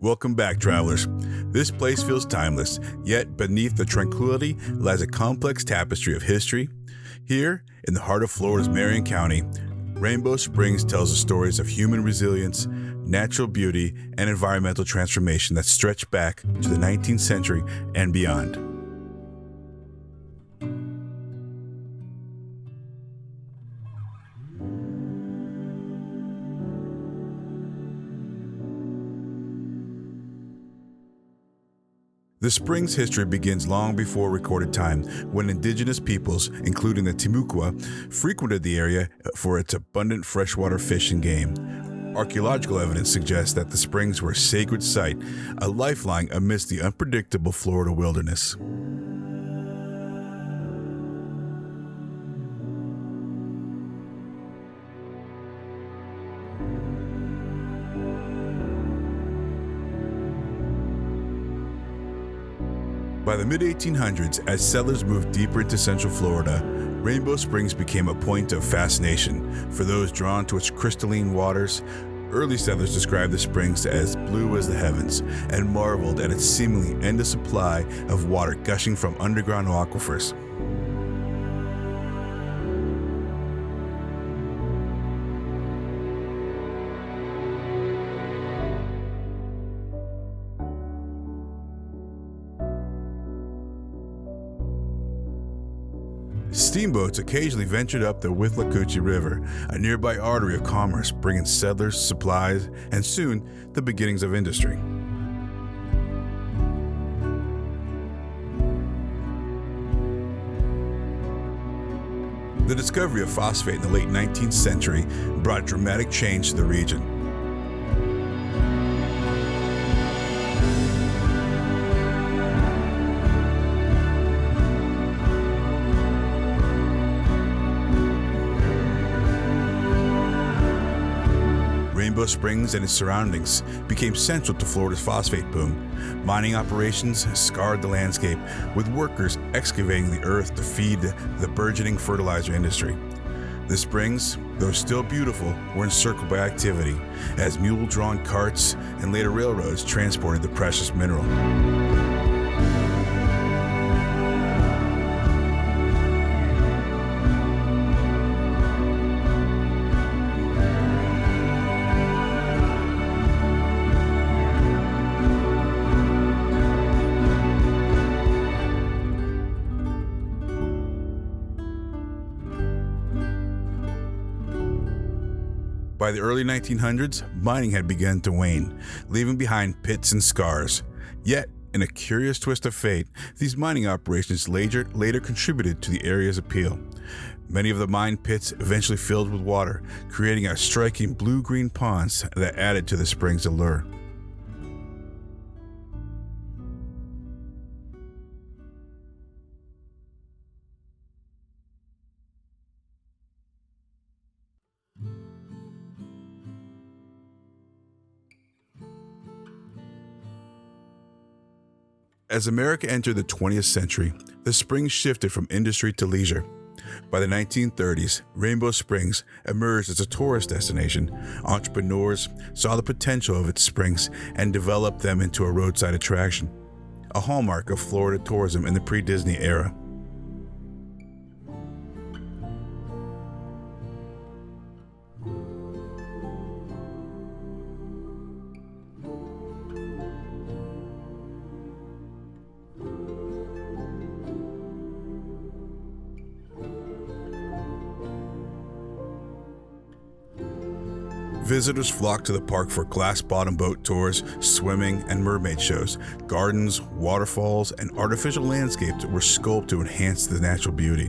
Welcome back, travelers. This place feels timeless, yet beneath the tranquility lies a complex tapestry of history. Here, in the heart of Florida's Marion County, Rainbow Springs tells the stories of human resilience, natural beauty, and environmental transformation that stretch back to the 19th century and beyond. The spring's history begins long before recorded time, when indigenous peoples, including the Timucua, frequented the area for its abundant freshwater fish and game. Archaeological evidence suggests that the springs were a sacred site, a lifeline amidst the unpredictable Florida wilderness. By the mid-1800s, as settlers moved deeper into central Florida, Rainbow Springs became a point of fascination for those drawn to its crystalline waters. Early settlers described the springs as blue as the heavens and marveled at its seemingly endless supply of water gushing from underground aquifers. Steamboats occasionally ventured up the Withlacoochee River, a nearby artery of commerce, bringing settlers, supplies, and soon the beginnings of industry. The discovery of phosphate in the late 19th century brought dramatic change to the region. Rainbow Springs and its surroundings became central to Florida's phosphate boom. Mining operations scarred the landscape, with workers excavating the earth to feed the burgeoning fertilizer industry. The springs, though still beautiful, were encircled by activity, as mule-drawn carts and later railroads transported the precious mineral. By the early 1900s, mining had begun to wane, leaving behind pits and scars. Yet, in a curious twist of fate, these mining operations later contributed to the area's appeal. Many of the mine pits eventually filled with water, creating a striking blue-green ponds that added to the spring's allure. As America entered the 20th century, the springs shifted from industry to leisure. By the 1930s, Rainbow Springs emerged as a tourist destination. Entrepreneurs saw the potential of its springs and developed them into a roadside attraction, a hallmark of Florida tourism in the pre-Disney era. Visitors flocked to the park for glass-bottom boat tours, swimming, and mermaid shows. Gardens, waterfalls, and artificial landscapes were sculpted to enhance the natural beauty.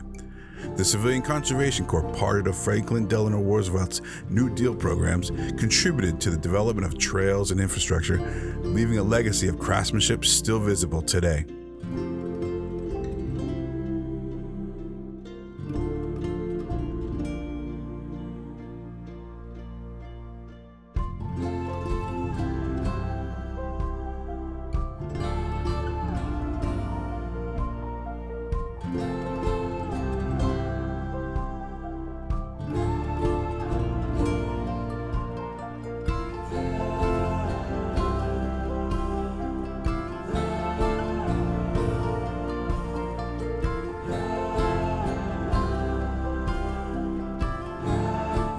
The Civilian Conservation Corps, part of Franklin Delano Roosevelt's New Deal programs, contributed to the development of trails and infrastructure, leaving a legacy of craftsmanship still visible today.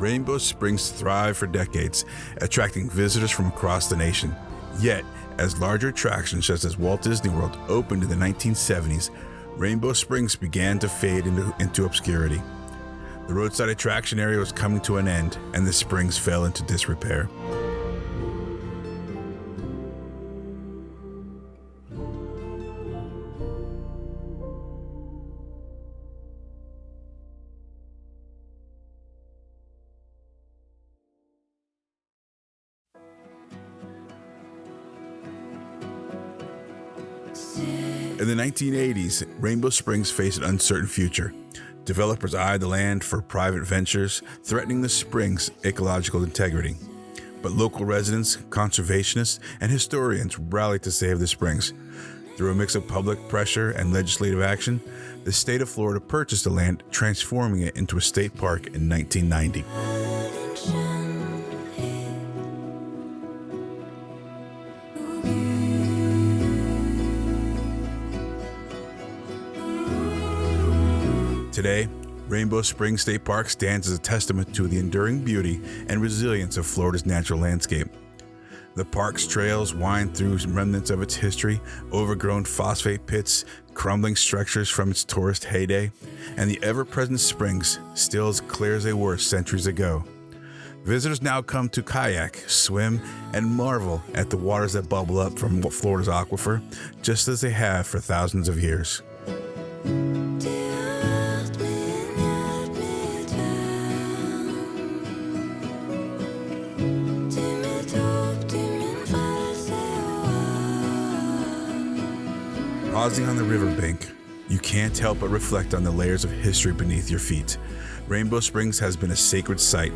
Rainbow Springs thrived for decades, attracting visitors from across the nation. Yet, as larger attractions such as Walt Disney World opened in the 1970s, Rainbow Springs began to fade into obscurity. The roadside attraction area was coming to an end, and the springs fell into disrepair. In the 1980s, Rainbow Springs faced an uncertain future. Developers eyed the land for private ventures, threatening the springs' ecological integrity. But local residents, conservationists, and historians rallied to save the springs. Through a mix of public pressure and legislative action, the state of Florida purchased the land, transforming it into a state park in 1990. Today, Rainbow Springs State Park stands as a testament to the enduring beauty and resilience of Florida's natural landscape. The park's trails wind through remnants of its history, overgrown phosphate pits, crumbling structures from its tourist heyday, and the ever-present springs, still as clear as they were centuries ago. Visitors now come to kayak, swim, and marvel at the waters that bubble up from Florida's aquifer, just as they have for thousands of years. Pausing on the riverbank, you can't help but reflect on the layers of history beneath your feet. Rainbow Springs has been a sacred site,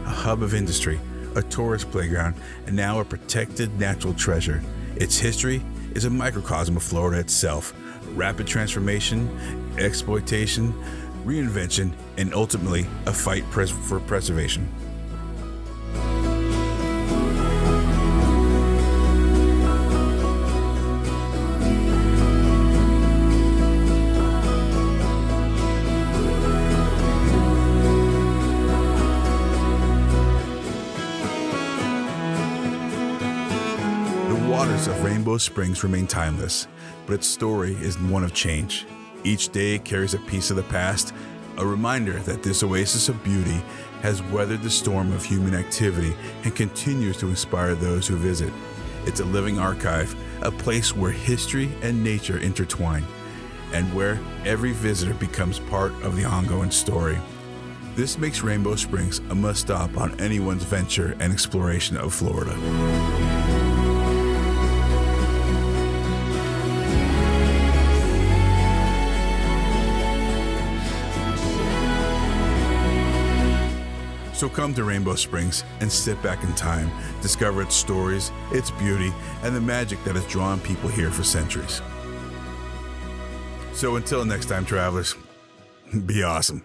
a hub of industry, a tourist playground, and now a protected natural treasure. Its history is a microcosm of Florida itself, rapid transformation, exploitation, reinvention, and ultimately a fight for preservation. The waters of Rainbow Springs remain timeless, but its story is one of change. Each day carries a piece of the past, a reminder that this oasis of beauty has weathered the storm of human activity and continues to inspire those who visit. It's a living archive, a place where history and nature intertwine, and where every visitor becomes part of the ongoing story. This makes Rainbow Springs a must-stop on anyone's venture and exploration of Florida. So come to Rainbow Springs and sit back in time, discover its stories, its beauty, and the magic that has drawn people here for centuries. So until next time, travelers, be awesome.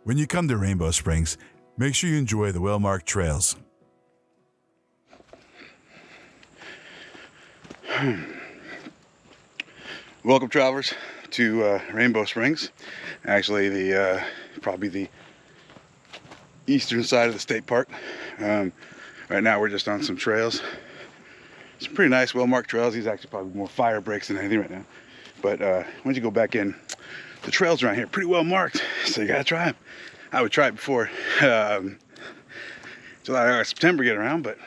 When you come to Rainbow Springs, make sure you enjoy the well-marked trails. Welcome, travelers, to Rainbow Springs. Actually, probably the eastern side of the state park. Right now, we're just on some trails. Some pretty nice, well-marked trails. These are actually probably more fire breaks than anything right now. But once you go back in, the trails around here are pretty well marked, so you gotta try them. I would try it before July or September get around, but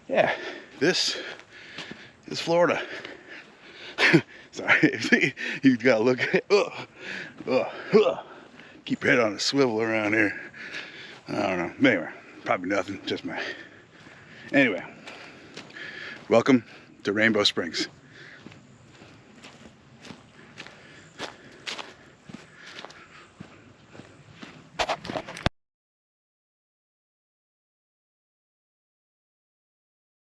yeah, this is Florida. Sorry, you gotta look at it. Keep your head on a swivel around here. I don't know. Anyway, probably nothing, just my. Anyway, welcome to Rainbow Springs.